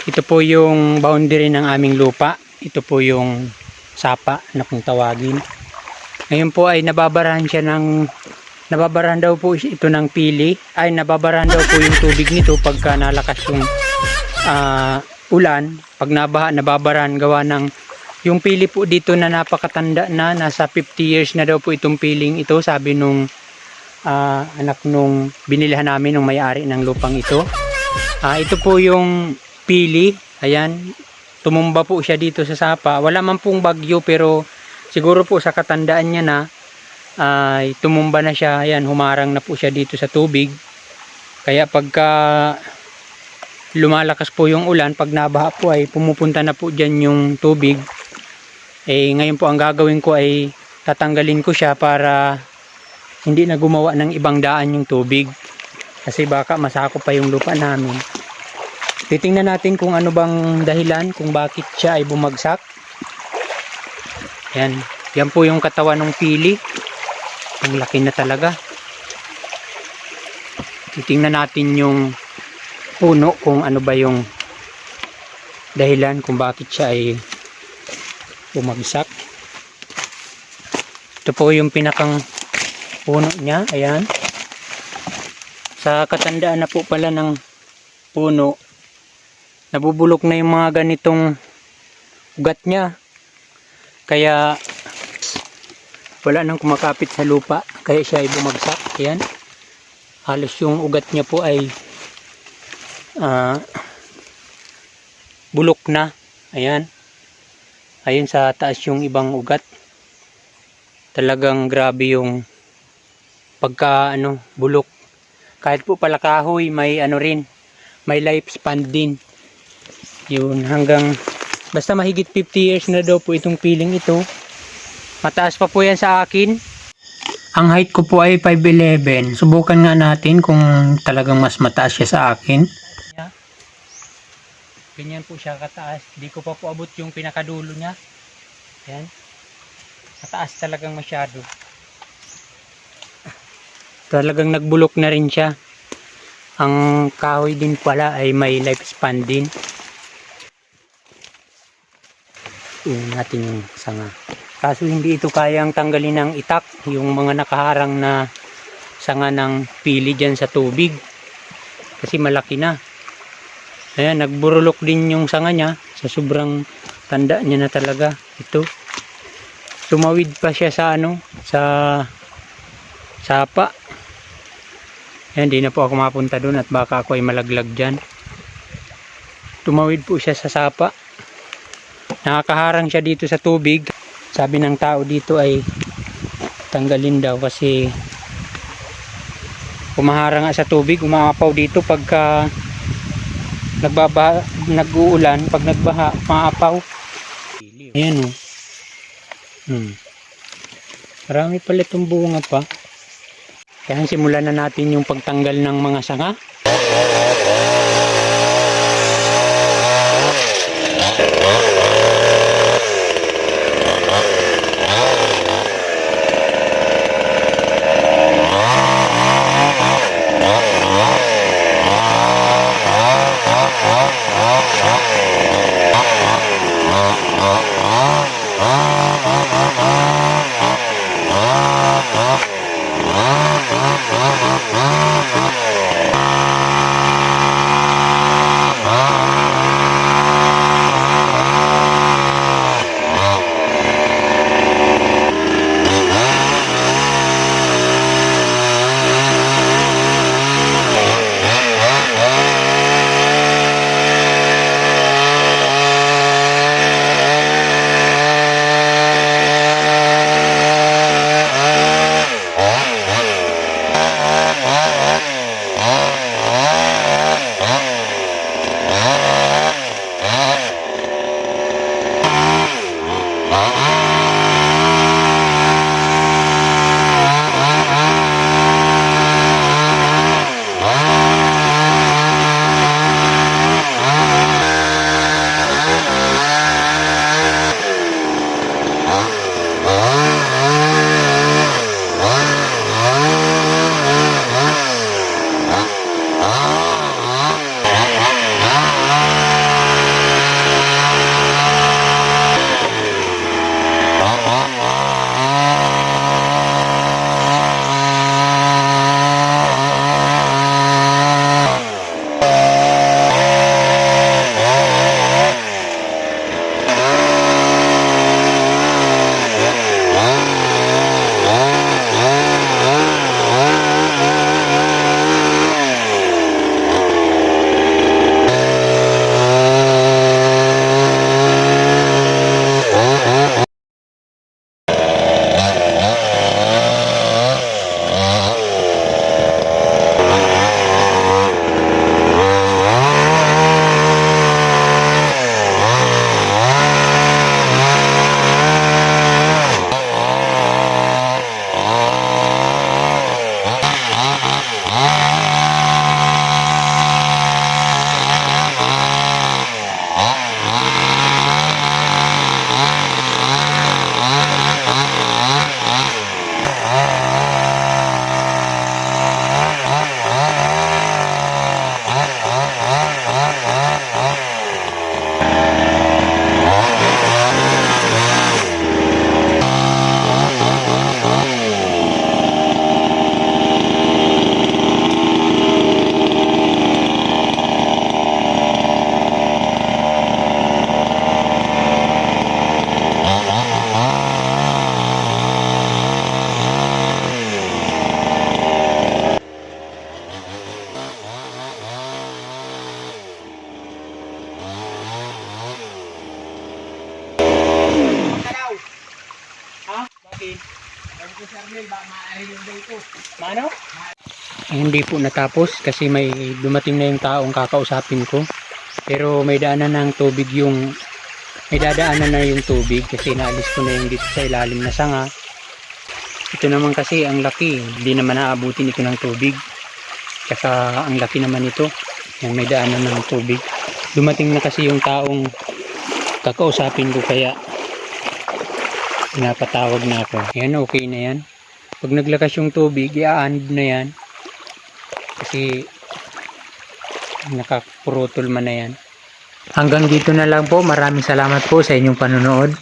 Ito po yung boundary ng aming lupa. Ito po yung sapa na kung tawagin. Ngayon po ay nababarahan daw po ito ng pili. Ay, nababarahan daw po yung tubig nito pagka nalakas yung ulan. Pag nabaha, nababarahan gawa ng yung pili po dito na napakatanda na. Nasa 50 years na daw po itong piling ito. Sabi nung anak nung binilihan namin, nung may-ari ng lupang ito. Ito po yung pili. Ayan, tumumba po siya dito sa sapa. Wala man pong bagyo, pero siguro po sa katandaan niya na tumumba na siya. Ayan, humarang na po siya dito sa tubig. Kaya pagka lumalakas po yung ulan, pag nabaha po ay pumupunta na po dyan yung tubig. Ngayon po ang gagawin ko ay tatanggalin ko siya para hindi na gumawa ng ibang daan yung tubig. Kasi baka masakop pa yung lupa namin. Titingnan natin kung ano bang dahilan kung bakit siya ay bumagsak. Yan po yung katawan ng pili. Ang laki na talaga. Titingnan natin yung puno kung ano ba yung dahilan kung bakit siya ay bumagsak. Ito po yung pinakang puno niya. Ayan. Sa katandaan na po pala ng puno, nabubulok na yung mga ganitong ugat niya. Kaya wala nang kumakapit sa lupa. Kaya siya ay bumagsak. Ayan. Halos yung ugat niya po ay bulok na. Ayan. Ayun sa taas yung ibang ugat. Talagang grabe yung pagka bulok. Kahit po pala kahoy, may may lifespan din. Yun, hanggang basta mahigit 50 years na daw po itong piling ito. Mataas pa po yan sa akin. Ang height ko po ay 5'11". Subukan nga natin kung talagang mas mataas siya sa akin. Ganyan po siya kataas. Hindi ko pa po abot yung pinakadulo niya. Ayan. Mataas talagang masyado. Talagang nagbulok na rin siya. Ang kahoy din pala ay may lifespan din. Tingnan natin yung sanga. Kaso hindi ito kayang tanggalin ng itak, yung mga nakaharang na sanga ng pili dyan sa tubig. Kasi malaki na. Ayan, nagburulok din yung sanga niya. Sa sobrang tanda niya na talaga. Ito. Tumawid pa siya sa sa sapa. Ayan, di na po ako mapunta doon at baka ako ay malaglag dyan. Tumawid po siya sa sapa. Nakakaharang siya dito sa tubig. Sabi ng tao dito ay tanggalin daw kasi kumaharang nga sa tubig, umaapaw dito pagka nag-uulan, pag nagbaha, maapaw. Ayan o. Marami pala itong bunga pa. Kaya simulan na natin yung pagtanggal ng mga sanga. Mano? Ay, hindi po natapos kasi may dumating na yung taong kakausapin ko. Pero may daanan ng tubig yung may dadaanan na yung tubig kasi naalis ko na yung dito sa ilalim na sanga. Ito naman kasi ang laki, hindi naman naabutin ito ng tubig. Tsaka ang laki naman ito. Yan, may daanan ng tubig. Dumating na kasi yung taong kakausapin ko kaya pinapatawag na ako. Yan, okay na yan. Pag naglakas yung tubig, iaanid na yan. Kasi nakapurutol man na yan. Hanggang dito na lang po. Maraming salamat po sa inyong panonood.